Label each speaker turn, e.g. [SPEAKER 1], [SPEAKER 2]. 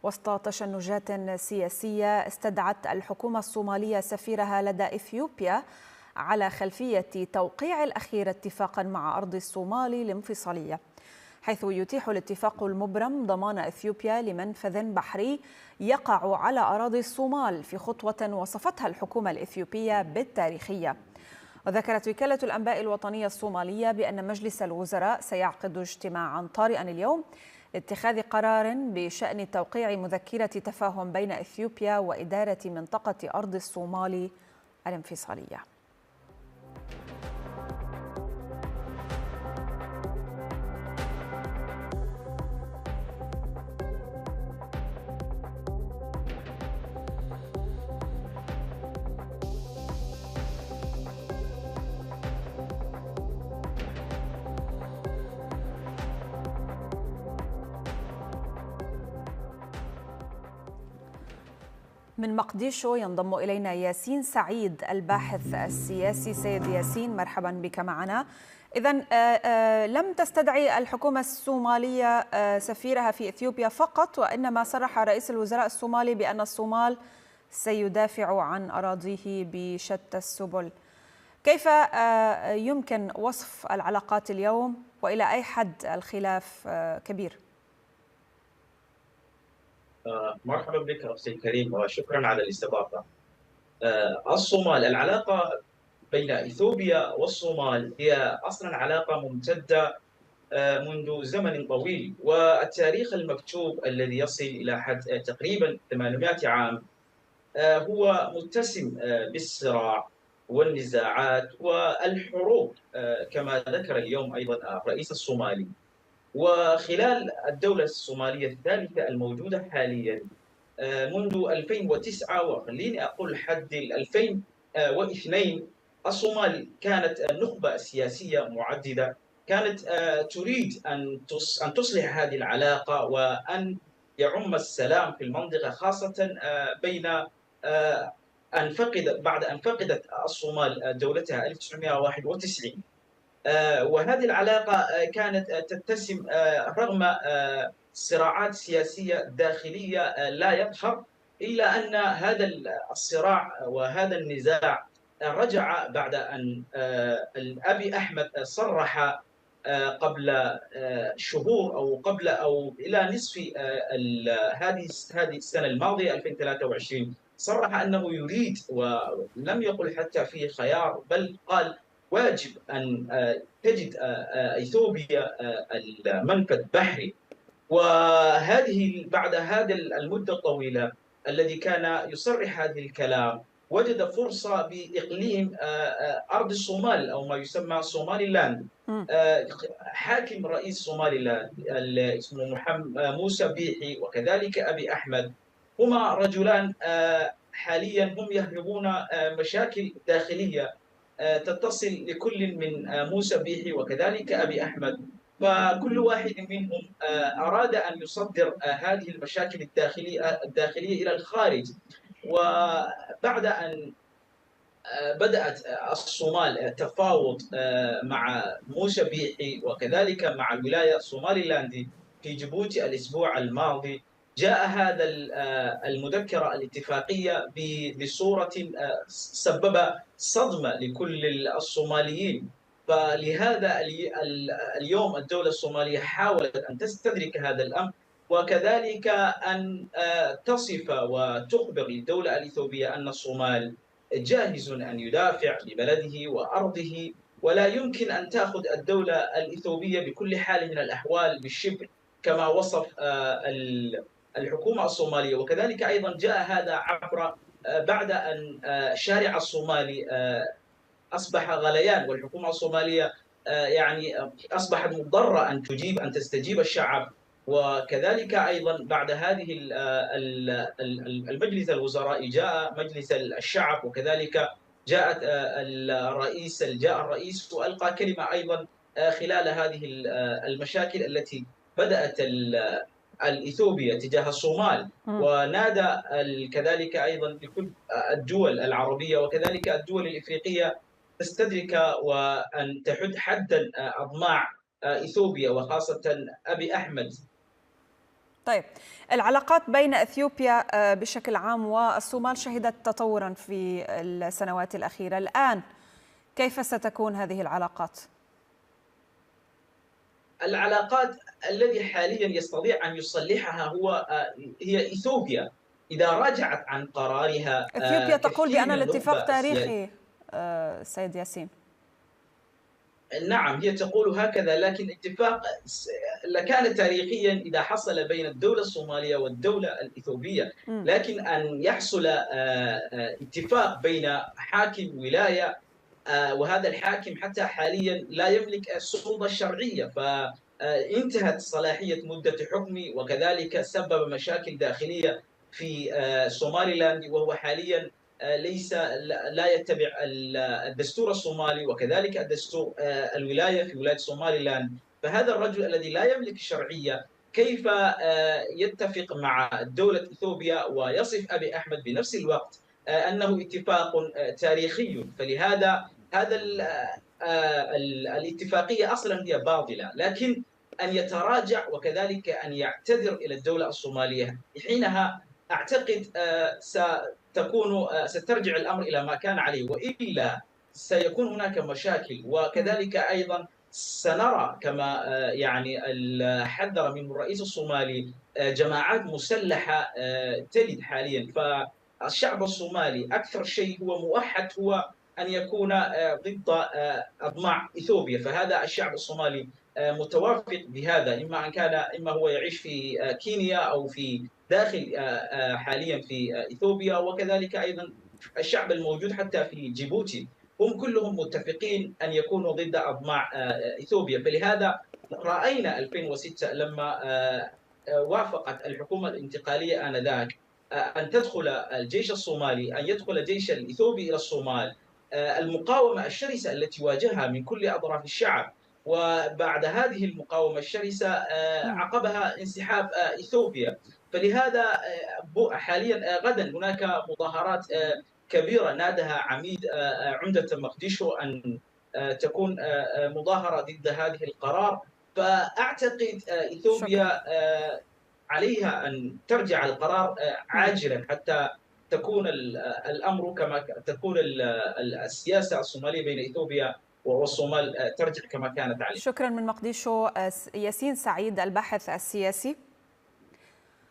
[SPEAKER 1] وسط تشنجات سياسية استدعت الحكومة الصومالية سفيرها لدى إثيوبيا على خلفية توقيع الأخير اتفاقا مع أرض الصومال الانفصالية، حيث يتيح الاتفاق المبرم ضمان إثيوبيا لمنفذ بحري يقع على أراضي الصومال في خطوة وصفتها الحكومة الإثيوبية بالتاريخية. وذكرت وكالة الأنباء الوطنية الصومالية بأن مجلس الوزراء سيعقد اجتماعا طارئا اليوم لاتخاذ قرار بشأن توقيع مذكرة تفاهم بين إثيوبيا وإدارة منطقة أرض الصومال الانفصالية. من مقديشو ينضم إلينا ياسين سعيد الباحث السياسي. سيد ياسين، مرحبا بك معنا. إذن لم تستدعي الحكومة الصومالية سفيرها في إثيوبيا فقط، وإنما صرح رئيس الوزراء الصومالي بأن الصومال سيدافع عن أراضيه بشتى السبل. كيف يمكن وصف العلاقات اليوم، وإلى أي حد الخلاف كبير؟
[SPEAKER 2] مرحبا بك أختي الكريم وشكرا على الاستضافة. الصومال، العلاقة بين إثيوبيا والصومال هي أصلا علاقة ممتدة منذ زمن طويل، والتاريخ المكتوب الذي يصل إلى حد تقريبا 800 عام هو متسم بالصراع والنزاعات والحروب، كما ذكر اليوم أيضا الرئيس الصومالي. وخلال الدولة الصومالية الثالثة الموجودة حاليا منذ 2009 وخليني أقول لحد 2002، الصومال كانت نخبة سياسية معددة، كانت تريد أن تصلح هذه العلاقة وأن يعم السلام في المنطقة، خاصة بين بعد أن فقدت الصومال دولتها 1991. وهذه العلاقة كانت تتسم رغم صراعات سياسية داخلية لا يظهر، إلا أن هذا الصراع وهذا النزاع رجع بعد أن أبي أحمد صرح قبل شهور أو إلى نصف هذه السنة الماضية 2023، صرح أنه يريد، ولم يقل حتى في خيار، بل قال واجب أن تجد إثيوبيا المنفذ بحري. وهذه بعد هذه المدة الطويلة الذي كان يصرح هذه الكلام، وجد فرصة بإقليم أرض الصومال أو ما يسمى صومالي لاند. حاكم رئيس صومالي لاند اسمه موسى بيحي وكذلك أبي أحمد، هما رجلان حاليا هم يهربون مشاكل داخلية تتصل لكل من موسى بيحي وكذلك أبي أحمد، فكل واحد منهم أراد أن يصدر هذه المشاكل الداخلية إلى الخارج. وبعد أن بدأت الصومال تفاوض مع موسى بيحي وكذلك مع الولاية الصومالي لاندي في جيبوتي الأسبوع الماضي، جاء هذا المذكرة الاتفاقية بصورة سبب صدمة لكل الصوماليين. فلهذا اليوم الدولة الصومالية حاولت أن تستدرك هذا الأمر، وكذلك أن تصف وتخبر الدولة الإثيوبية أن الصومال جاهز أن يدافع لبلده وأرضه، ولا يمكن أن تأخذ الدولة الإثيوبية بكل حال من الأحوال بالشبر كما وصف الحكومة الصومالية. وكذلك أيضا جاء هذا عبر بعد أن الشارع الصومالي أصبح غليان، والحكومة الصومالية يعني أصبحت مضطرة أن تستجيب الشعب. وكذلك أيضا بعد هذه المجلس الوزراء جاء مجلس الشعب، وكذلك جاء الرئيس وألقى كلمة أيضا خلال هذه المشاكل التي بدأت الإثيوبيا تجاه الصومال، ونادى كذلك أيضا لكل الدول العربية وكذلك الدول الإفريقية تستدرك وأن تحد حدا أضماع إثيوبيا وخاصة أبي أحمد.
[SPEAKER 1] طيب، العلاقات بين إثيوبيا بشكل عام والصومال شهدت تطورا في السنوات الأخيرة. الآن كيف ستكون هذه العلاقات؟
[SPEAKER 2] العلاقات الذي حاليا يستطيع أن يصلحها هي إثيوبيا إذا راجعت عن قرارها.
[SPEAKER 1] إثيوبيا تقول
[SPEAKER 2] كثير
[SPEAKER 1] بأن
[SPEAKER 2] من
[SPEAKER 1] الاتفاق
[SPEAKER 2] النخبة السياسية،
[SPEAKER 1] تاريخي سيد ياسين.
[SPEAKER 2] نعم هي تقول هكذا، لكن اتفاق لكان تاريخيا إذا حصل بين الدولة الصومالية والدولة الإثيوبية، لكن أن يحصل اتفاق بين حاكم ولاية وهذا الحاكم حتى حاليا لا يملك السلطة الشرعية، فانتهت صلاحية مدة حكمه وكذلك سبب مشاكل داخلية في سومالي لاند، وهو حاليا ليس لا يتبع الدستور الصومالي وكذلك الدستور الولاية في ولاية سومالي لاند. فهذا الرجل الذي لا يملك الشرعية كيف يتفق مع دولة إثيوبيا ويصف أبي أحمد بنفس الوقت أنه اتفاق تاريخي؟ فلهذا الاتفاقية أصلا هي باطلة، لكن أن يتراجع وكذلك أن يعتذر إلى الدولة الصومالية، حينها أعتقد سترجع الأمر إلى ما كان عليه، وإلا سيكون هناك مشاكل. وكذلك أيضا سنرى كما يعني حذر منه الرئيس الصومالي جماعات مسلحة تلد حاليا. فالشعب الصومالي أكثر شيء هو موحد، هو أن يكون ضد أطماع إثيوبيا. فهذا الشعب الصومالي متوافق بهذا، إما هو يعيش في كينيا أو في داخل حاليا في إثيوبيا، وكذلك أيضا الشعب الموجود حتى في جيبوتي هم كلهم متفقين أن يكونوا ضد أطماع إثيوبيا. فلهذا رأينا 2006 لما وافقت الحكومة الانتقالية آنذاك أن تدخل الجيش الصومالي، أن يدخل الجيش الإثيوبي إلى الصومال، المقاومة الشرسة التي واجهها من كل أطراف الشعب، وبعد هذه المقاومة الشرسة عقبها انسحاب إثيوبيا. فلهذا حاليا غدا هناك مظاهرات كبيرة نادها عمدة مقديشو أن تكون مظاهرة ضد هذه القرار. فأعتقد إثيوبيا عليها أن ترجع القرار عاجلا حتى تكون الأمر كما تكون السياسة الصومالية بين إثيوبيا والصومال ترجع كما كانت عليه.
[SPEAKER 1] شكرا من مقديشو. ياسين سعيد الباحث السياسي.